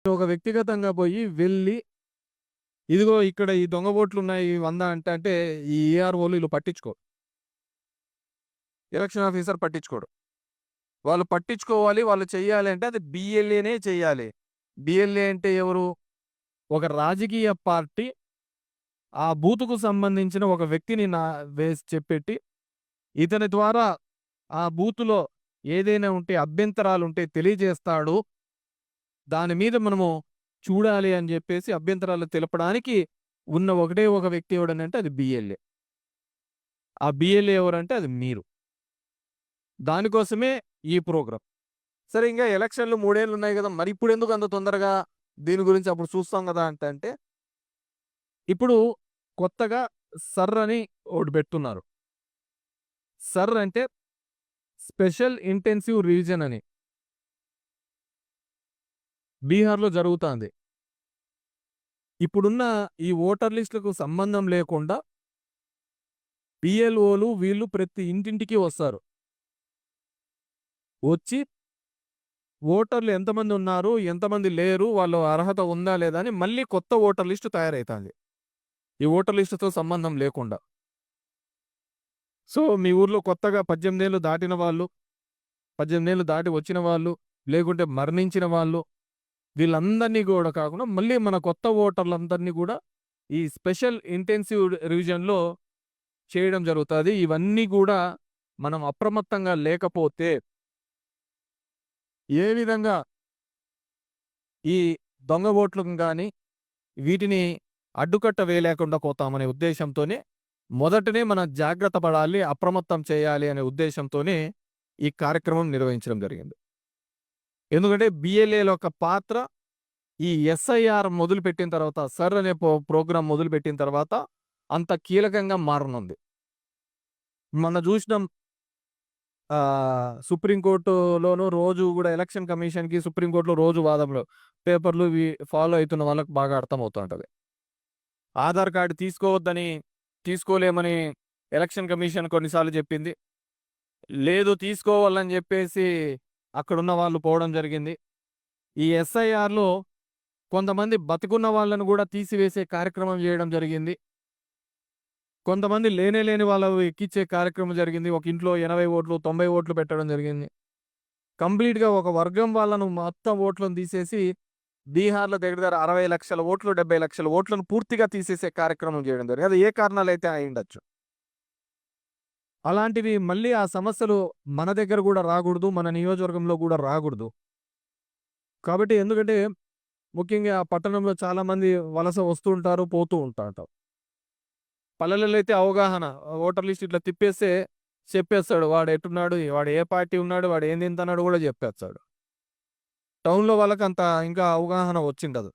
ఒక వ్యక్తిగతంగా పోయి వెళ్ళి, ఇదిగో ఇక్కడ ఈ దొంగ ఓట్లున్నాయి 100 అంటే ఈ ఈఆర్ఓలు ఈళ్ళు పట్టించుకోరు. ఎలక్షన్ ఆఫీసర్ పట్టించుకోడు. వాళ్ళు పట్టించుకోవాలి, వాళ్ళు చెయ్యాలి అంటే అది బిఎల్ఏనే చెయ్యాలి. బిఎల్ఏ అంటే ఎవరు? ఒక రాజకీయ పార్టీ ఆ బూతుకు సంబంధించిన ఒక వ్యక్తిని వేసి చెప్పెట్టి, ఇతని ద్వారా ఆ బూతులో ఏదైనా ఉంటే అభ్యంతరాలుంటే తెలియజేస్తాడు. దాని మీద మనము చూడాలి అని జెప్పేసి అభ్యంతరాలు తెలపడానికి ఉన్న ఒకటే ఒక వ్యక్తి ఎవడనంటే అది బిఎల్ఏ. ఆ బిఎల్ఏ ఎవరంటే అది మీరు. దానికోసమే ఈ ప్రోగ్రామ్. సరే ఇంగా ఎలక్షన్‌లు 3 ఏళ్లు ఉన్నాయి గదా! మరి ఇప్పుడెందుకు అంత తొందరగా దీని గురించి అప్పుడు చూస్తాం గదా! అంటే ఇప్పుడు కొత్తగా సర్ అని ఒకటి పెడుతున్నారు. సర్ అంటే స్పెషల్ ఇంటెన్సివ్ రివిజన్ అని. బీహార్‌లో జరుగుతాంది. ఇప్పుడున్న ఈ ఓటర్ లిస్ట్‌లకు సంబంధం లేకుండా బిఎల్ఓలు వీళ్ళు ప్రతి ఇంటింటికి వస్తారు. వచ్చి ఓటర్లు ఎంతమంది ఉన్నారు? ఎంతమంది లేరు? వాళ్ళ అర్హత ఉందా? లేదా? అని మళ్ళీ కొత్త ఓటర్ లిస్ట్ తయారైతాంది. ఈ ఓటర్ లిస్ట్‌తో సంబంధం లేకుండా. సో, మీ ఊర్లో కొత్తగా 18 ఏళ్ళు దాటిన వాళ్ళు, 18 ఏళ్ళు దాటి వచ్చిన వాళ్ళు, లేకుంటే మరణించిన వాళ్ళు, వీళ్ళందరినీ గూడా కాకుండా మళ్ళీ మన కొత్త ఓటర్లందరినీ గూడా ఈ స్పెషల్ ఇంటెన్సివ్ రివిజన్‌లో చేయడం జరుగుతాది. ఇవన్నీ గూడా మనం అప్రమత్తంగా లేకపోతే ఏ విధంగా ఈ దొంగ ఓట్లను గాని, వీటిని అడ్డుకట్ట వేయలేకుండా పోతామనే ఉద్దేశంతోనే మొదటనే మనం జాగ్రత్త పడాలి, అప్రమత్తం చేయాలి అనే ఉద్దేశంతోనే ఈ కార్యక్రమం నిర్వహించడం జరిగింది. ఎందుకంటే బిఎల్ఏల యొక్క పాత్ర ఈ ఎస్ఐఆర్ మొదలుపెట్టిన తర్వాత, సర్ అనే ప్రోగ్రామ్ మొదలుపెట్టిన తర్వాత అంత కీలకంగా మారనుంది. మొన్న జూసినాం సుప్రీం కోర్టులోనూ రోజు గూడా ఎలక్షన్ కమిషన్‌కి, సుప్రీం కోర్ట్‌లో రోజు వాదనలు. పేపర్‌లు ఇవి ఫాలో అయితున్న వాళ్ళకి బాగా అర్థమవుతా ఉంటది. ఆధార్ కార్డ్ తీసుకోలేమని ఎలక్షన్ కమిషన్ కొన్నిసార్లు జెప్పింది. లేదు తీసుకోవాలని జెప్పేసి అక్కడున్న వాళ్ళు పోవడం జరిగింది. ఈ ఎస్ఐఆర్‌లో కొంతమంది బతికున్న వాళ్ళను గూడా తీసివేసే కార్యక్రమం జేయడం జరిగింది. కొంతమంది లేని వాళ్ళు ఎక్కిచ్చే కార్యక్రమం జరిగింది. ఒక ఇంట్లో 80 ఓట్లు, 90 ఓట్లు పెట్టడం జరిగింది. కంప్లీట్‌గా ఒక వర్గం వాళ్ళను మొత్తం ఓట్లను తీసేసి బీహార్‌లో దగ్గర దగ్గర 60 లక్షల ఓట్లు, 70 లక్షల ఓట్లను పూర్తిగా తీసేసే కార్యక్రమం చేయడం జరిగింది. అది ఏ కారణాలైతే అయ్యుండొచ్చు. అలాంటివి మళ్ళీ ఆ సమస్యలు మన దగ్గర గూడా రాగూడదు. మన నియోజకవర్గంలో గూడా రాగూడదు. కాబట్టి ఎందుకంటే ముఖ్యంగా ఆ పట్టణంలో చాలామంది వలస వస్తూ ఉంటారు, పోతూ ఉంటారు. పల్లెలలో అయితే అవగాహన ఓటర్ లిస్ట్ ఇట్లా తిప్పేస్తే చెప్పేస్తాడు. వాడు ఎట్టున్నాడు, వాడు ఏ పార్టీ ఉన్నాడు, వాడు ఏం తింటున్నాడు గూడా చెప్పేస్తాడు. టౌన్‌లో వాళ్ళకంత ఇంకా అవగాహన వచ్చిండదు.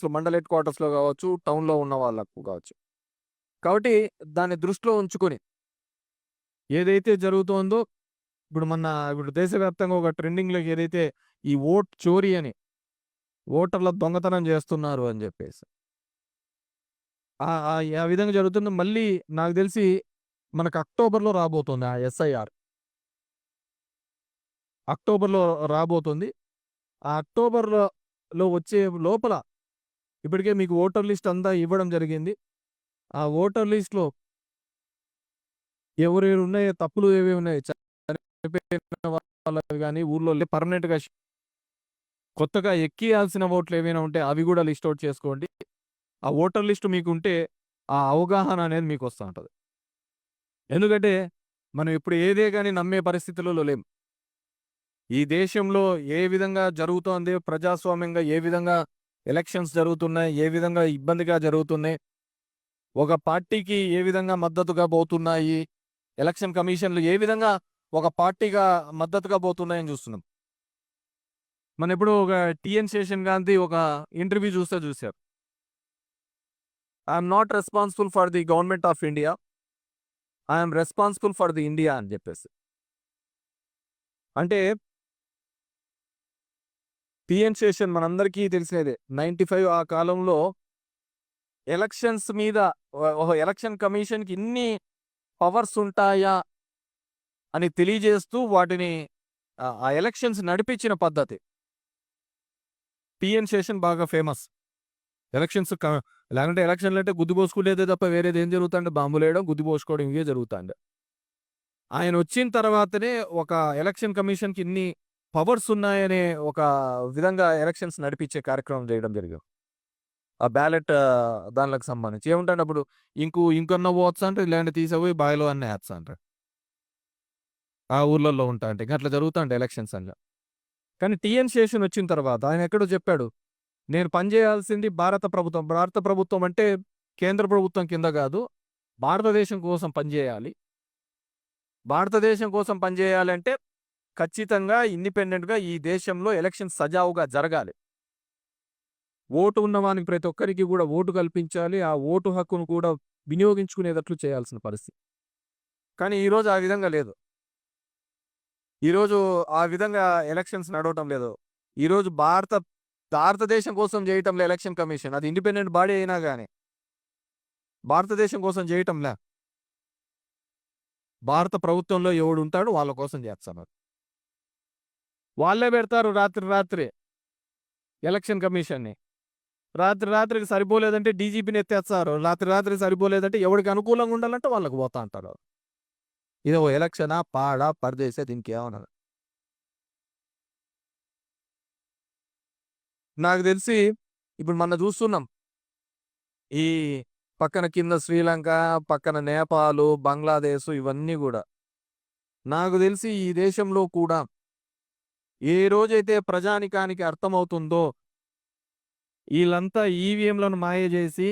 మండల్ హెడ్ క్వార్టర్స్‌లో గావచ్చు, టౌన్‌లో ఉన్న వాళ్ళకు గావచ్చు. కాబట్టి దాన్ని దృష్టిలో ఉంచుకొని ఏదైతే జరుగుతోందో ఇప్పుడు దేశవ్యాప్తంగా ఒక ట్రెండింగ్‌లోకి ఏదైతే ఈ ఓట్ చోరీ అని, ఓటర్ల దొంగతనం జేస్తున్నారు అని జెప్పేసి. ఆ విధంగా జరుగుతుంది. మళ్ళీ నాకు దెలిసి మనకు అక్టోబర్‌లో రాబోతుంది ఆ ఎస్ఐఆర్. అక్టోబర్‌లో రాబోతుంది. ఆ అక్టోబర్‌లో వచ్చే లోపల ఇప్పటికే మీకు ఓటర్ లిస్ట్ అంతా ఇవ్వడం జరిగింది. ఆ ఓటర్ లిస్ట్‌లో ఎవరెవరు ఉన్నాయో తప్పులు ఏవేవి ఉన్నాయి చనిపోయిన వాళ్ళవి గాని, ఊర్లో పర్మనెంట్‌గా కొత్తగా ఎక్కియాల్సిన ఓట్లు ఏవైనా ఉంటే అవి గూడా లిస్ట్ ఔట్ చేసుకోండి. ఆ ఓటర్ లిస్ట్ మీకుంటే ఆ అవగాహన అనేది మీకొస్తా ఉంటది. ఎందుకంటే మనం ఇప్పుడు ఏదే గాని నమ్మే పరిస్థితులలో లేం. ఈ దేశంలో ఏ విధంగా జరుగుతోంది, ప్రజాస్వామ్యంగా ఏ విధంగా ఎలక్షన్స్ జరుగుతున్నాయి, ఏ విధంగా ఇబ్బందిగా జరుగుతున్నాయి, ఒక పార్టీకి ఏ విధంగా మద్దతుగా పోతున్నాయి, ఎలక్షన్ కమిషన్‌లు ఏ విధంగా ఒక పార్టీగా మద్దతుగా పోతున్నాయని చూస్తున్నాం. మనెప్పుడో ఒక టీఎన్ శేషన్ గాంధీ ఒక ఇంటర్వ్యూ చూసారు. I am not responsible for the government of India. I am responsible for the India అని చెప్పేసి. అంటే టీఎన్ శేషన్ మనందరికీ తెలిసినదే. 95 ఆ కాలంలో ఎలక్షన్స్ మీద ఎలక్షన్ కమిషన్‌కి ఇన్ని పవర్స్ ఉంటాయా అని తెలియజేస్తూ వాటిని ఆ ఎలక్షన్స్ నడిపించిన పద్ధతి. టీఎన్ శేషన్ బాగా ఫేమస్. ఎలక్షన్స్ లేకుంటే ఎలక్షన్‌లంటే గుద్ది పోసుకునేదే తప్ప వేరేదేం జరుగుతాండే? బాంబులేయడం, గుద్ది పోసుకోవడం ఇవే జరుగుతాండే. ఆయనొచ్చిన తర్వాతనే ఒక ఎలక్షన్ కమిషన్‌కి ఇన్ని పవర్స్ ఉన్నాయనే ఒక విధంగా ఎలక్షన్స్ నడిపించే కార్యక్రమం చేయడం జరిగింది. ఆ బ్యాలెట్ దాన్లకు సంబంధించి. ఏముంటాండే అప్పుడు ఇంకన్నా పోవచ్చంట, లేదంటే తీసేపోయి బావిలో అన్నా ఏచ్చంట. ఆ ఊర్లలో ఉంటాంటే. గట్లా జరుగుతాండే ఎలక్షన్స్ అల్ల. కానీ టీఎన్ శేషన్ వచ్చిన తర్వాత ఆయన ఎక్కడో చెప్పాడు. నేను పని చేయాల్సింది భారత ప్రభుత్వం. భారత ప్రభుత్వం అంటే కేంద్ర ప్రభుత్వం కింద గాదు. భారతదేశం కోసం పనిజేయాలి. భారతదేశం కోసం పనిజేయాలంటే ఖచ్చితంగా ఇండిపెండెంట్‌గా ఈ దేశంలో ఎలక్షన్స్ సజావుగా జరగాలి. ఓటు ఉన్నవానికి ప్రతి ఒక్కరికి గూడా ఓటు కల్పించాలి. ఆ ఓటు హక్కును కూడా వినియోగించుకునేటట్లు చేయాల్సిన పరిస్థితి. కానీ ఈరోజు ఆ విధంగా లేదు. ఈరోజు ఆ విధంగా ఎలక్షన్స్ నడవటం లేదు. ఈరోజు భారతదేశం కోసం చేయటంలే ఎలక్షన్ కమిషన్. అది ఇండిపెండెంట్ బాడీ అయినా గాని. భారతదేశం కోసం చేయటంలే. భారత ప్రభుత్వంలో ఎవడుంటాడో వాళ్ళ కోసం చేస్తన్నారు. వాళ్ళే పెడతారు రాత్రి ఎలక్షన్ కమిషన్‌ని. రాత్రికి సరిపోలేదంటే డీజీపీని ఎత్తేస్తారు. రాత్రికి సరిపోలేదంటే ఎవడికి అనుకూలంగా ఉండాలంటే వాళ్ళకి పోతా అంటారు. ఇదో ఎలక్షనా? పాడా? పరదేశా? దీనికేమన్నా నాకు తెలిసి ఇప్పుడు మొన్న చూస్తున్నాం. ఈ పక్కన కింద శ్రీలంక, పక్కన నేపాలు, బంగ్లాదేశ్ ఇవన్నీ గూడా. నాకు తెలిసి ఈ దేశంలో కూడా ఏ రోజైతే ప్రజానికానికి అర్థమవుతుందో, ఈళ్ళంతా ఈవీఎంలను మాయ జేసి,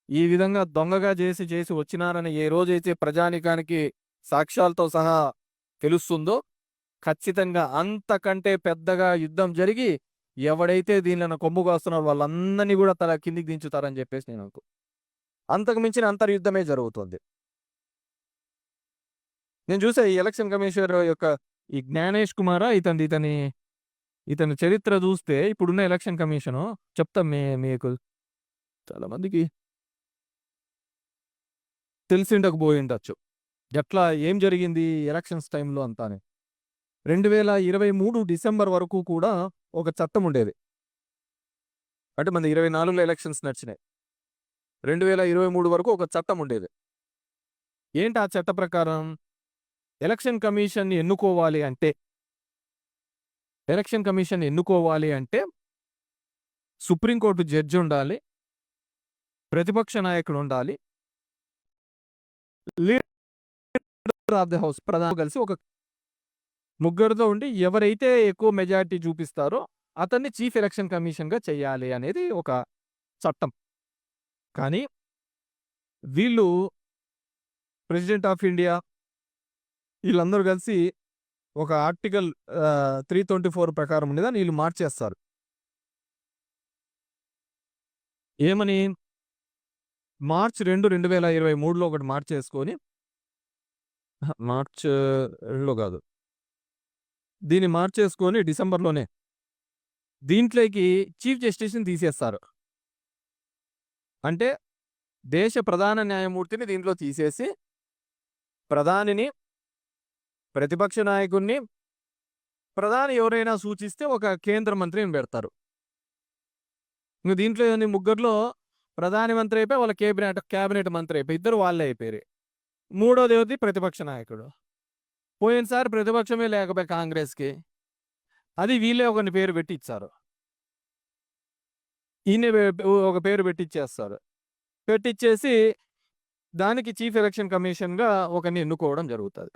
ఈ విధంగా దొంగగా చేసి వచ్చినారని ఏ రోజైతే ప్రజానికానికి సాక్ష్యాలతో సహా తెలుస్తుందో, ఖచ్చితంగా అంతకంటే పెద్దగా యుద్ధం జరిగి, ఎవడైతే దీనిలను కొమ్ము కాస్తున్నారో వాళ్ళందరిని గూడా తల కిందికి దించుతారని జెప్పేసి అంతకు మించిన అంతర్యుద్ధమే జరుగుతుంది. నేను చూసా ఈ ఎలక్షన్ కమిషనర్ యొక్క ఈ జ్ఞానేష్ కుమారా ఇతని చరిత్ర చూస్తే ఇప్పుడున్న ఎలక్షన్ కమిషను చెప్తా మీకు చాలా మందికి తెలిసిండకపోయిండొచ్చు. ఎట్లా ఏం జరిగింది ఎలక్షన్స్ టైంలో అంతాని. 2023 డిసెంబర్ వరకు కూడా ఒక చట్టం ఉండేది. అంటే మనది 24లో ఎలక్షన్స్ నడిచినాయి. 2023 వరకు ఒక చట్టం ఉండేది. ఏంటి ఆ చట్ట ప్రకారం? ఎలక్షన్ కమిషన్‌ని ఎన్నుకోవాలి అంటే సుప్రీంకోర్టు జడ్జి ఉండాలి. ప్రతిపక్ష నాయకుడు ఉండాలి. లీడర్ ఆఫ్ ది హౌస్ ప్రధాని కలిసి ఒక ముగ్గురితో ఉండి ఎవరైతే ఎక్కువ మెజారిటీ చూపిస్తారో అతన్ని చీఫ్ ఎలక్షన్ కమిషన్‌గా చేయాలి అనేది ఒక చట్టం. కానీ వీళ్ళు ప్రెసిడెంట్ ఆఫ్ ఇండియా వీళ్ళందరూ కలిసి ఒక ఆర్టికల్ 324 ప్రకారం ఉండేదాన్ని వీళ్ళు మార్చేస్తారు. ఏమని? మార్చ్ 2, 2023లో ఒకటి మార్చేసుకొని మార్చ్ 2లో కాదు. దీన్ని మార్చేసుకొని డిసెంబర్‌లోనే దీంట్లోకి చీఫ్ జస్టిస్‌ని తీసేస్తారు. అంటే దేశ ప్రధాన న్యాయమూర్తిని దీంట్లో తీసేసి ప్రధానిని, ప్రతిపక్ష నాయకుడిని, ప్రధాని ఎవరైనా సూచిస్తే ఒక కేంద్ర మంత్రిని పెడతారు. ఇంక దీంట్లో ముగ్గురిలో ప్రధాని మంత్రి అయిపోయి వాళ్ళ క్యాబినెట్ మంత్రి అయిపోయి ఇద్దరు వాళ్ళే అయిపోయారు. మూడోది ప్రతిపక్ష నాయకుడు. పోయినసారి ప్రతిపక్షమే లేకపోయి కాంగ్రెస్‌కి. అది వీళ్ళే ఒకరిని పేరు పెట్టి ఇచ్చారు. ఈయన ఒక పేరు పెట్టిచ్చేస్తారు. పెట్టిచ్చేసి దానికి చీఫ్ ఎలక్షన్ కమిషన్‌గా ఒకరిని ఎన్నుకోవడం జరుగుతది.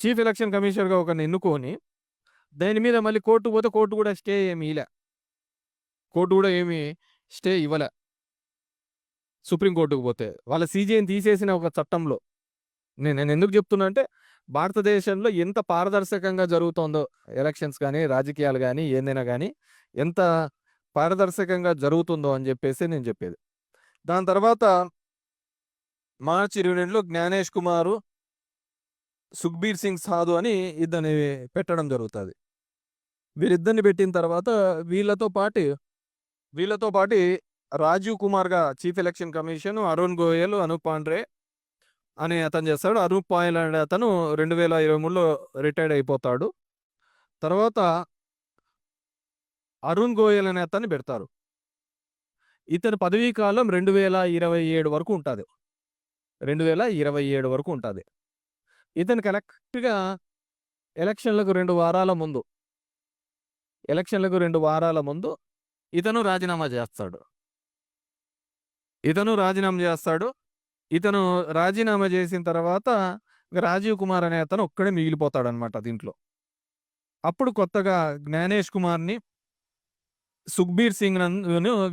చీఫ్ ఎలక్షన్ కమిషనర్‌గా ఒకరిని ఎన్నుకొని దాని మీద మళ్ళీ కోర్టుకు పోతే కోర్టు కూడా స్టే ఏమి ఇయలే. కోర్టు కూడా ఏమి స్టే ఇవ్వలే. సుప్రీం కోర్టుకు పోతే. వాళ్ళ సీజేని తీసేసిన ఒక చట్టంలో. నేను ఎందుకు చెప్తున్నా అంటే భారతదేశంలో ఎంత పారదర్శకంగా జరుగుతోందో ఎలక్షన్స్ గానీ, రాజకీయాలు గానీ, ఏదైనా గానీ ఎంత పారదర్శకంగా జరుగుతుందో అని చెప్పేసి నేను చెప్పేది. దాని తర్వాత మార్చి 22లో జ్ఞానేష్ కుమారు, సుఖ్బీర్ సింగ్ సాధు అని ఇద్దరిని పెట్టడం జరుగుతది. వీరిద్దరిని పెట్టిన తర్వాత వీళ్ళతో పాటి రాజీవ్ కుమార్‌గా chief election commission, Arun Goyal, Anup Pandey అని అతను చేస్తాడు. అనూప్ పాయల్ అనే అతను 2023లో రిటైర్డ్ అయిపోతాడు. తర్వాత అరుణ్ గోయల్ అనే అతన్ని పెడతారు. ఇతని పదవీ కాలం 2027 వరకు ఉంటది. 2027 వరకు ఉంటది. ఇతను కరెక్ట్‌గా ఎలక్షన్‌లకు 2 వారాల ముందు, ఎలక్షన్‌లకు 2 వారాల ముందు ఇతను రాజీనామా చేస్తాడు. ఇతను రాజీనామా చేసిన తర్వాత రాజీవ్ కుమార్ అనే అతను ఒక్కడే మిగిలిపోతాడనమాట దీంట్లో. అప్పుడు కొత్తగా జ్ఞానేష్ కుమార్‌ని, సుఖ్బీర్ సింగ్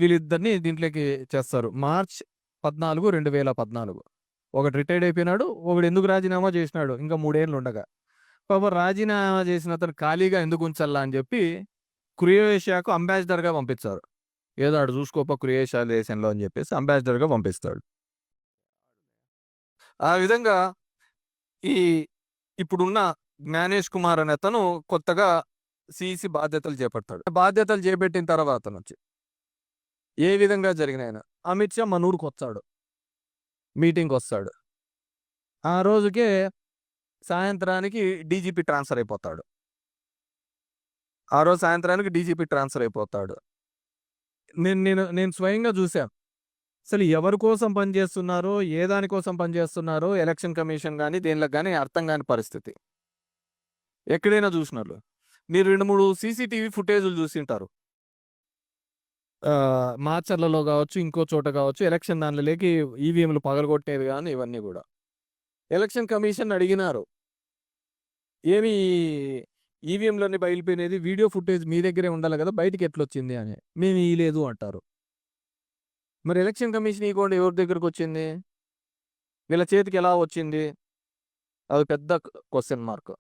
వీళ్ళిద్దరిని దీంట్లోకి చేస్తారు. మార్చ్ 14, 2014. ఒకడు రిటైర్డ్ అయిపోయినాడు. ఒకడు ఎందుకు రాజీనామా చేసినాడు ఇంకా 3 ఏళ్ళు ఉండగా. పాపం రాజీనామా చేసిన అతను ఖాళీగా ఎందుకు ఉంచాలా అని చెప్పి క్రొయేషియాకు అంబాసిడర్‌గా పంపించారు. ఏదో ఆడు చూసుకోపా క్రొయేషియా దేశంలో అని చెప్పేసి అంబాసిడర్‌గా పంపిస్తాడు. ఆ విధంగా ఈ ఇప్పుడున్న జ్ఞానేష్ కుమార్ అనే అతను కొత్తగా సీఈసీ బాధ్యతలు చేపడతాడు. బాధ్యతలు చేపట్టిన తర్వాత నుంచి ఏ విధంగా జరిగినాయన అమిత్ షా మన ఊరికొచ్చాడు. మీటింగ్‌కొస్తాడు. ఆ రోజుకే సాయంత్రానికి డీజీపీ ట్రాన్స్‌ఫర్ అయిపోతాడు. ఆ రోజు సాయంత్రానికి డీజీపీ ట్రాన్స్‌ఫర్ అయిపోతాడు. నేను స్వయంగా చూసాను. అసలు ఎవరి కోసం పనిచేస్తున్నారో, ఏ దాని కోసం పనిచేస్తున్నారో ఎలక్షన్ కమిషన్ గాని, దేనిలోకి గాని అర్థం కాని పరిస్థితి. ఎక్కడైనా చూసినోళ్ళు. మీరు 2, 3 సీసీటీవీ ఫుటేజులు చూసింటారు. మాచర్లలో కావచ్చు, ఇంకో చోట కావచ్చు ఎలక్షన్ దాంట్లోకి ఈవీఎంలు పగలగొట్టేవి గాని ఇవన్నీ గూడా. ఎలక్షన్ కమిషన్ అడిగినారు. ఏమి ఈవీఎంలన్నీ బయలిపోయినది వీడియో ఫుటేజ్ మీ దగ్గరే ఉండాలి కదా! బయటికి ఎట్లొచ్చింది అని. మేము ఇయలేదు అంటారు. మరి ఎలక్షన్ కమిషన్ ఇయకుండా ఎవరి దగ్గరకొచ్చింది? వీళ్ళ చేతికి ఎలా వచ్చింది? అది పెద్ద క్వెషన్ మార్క్.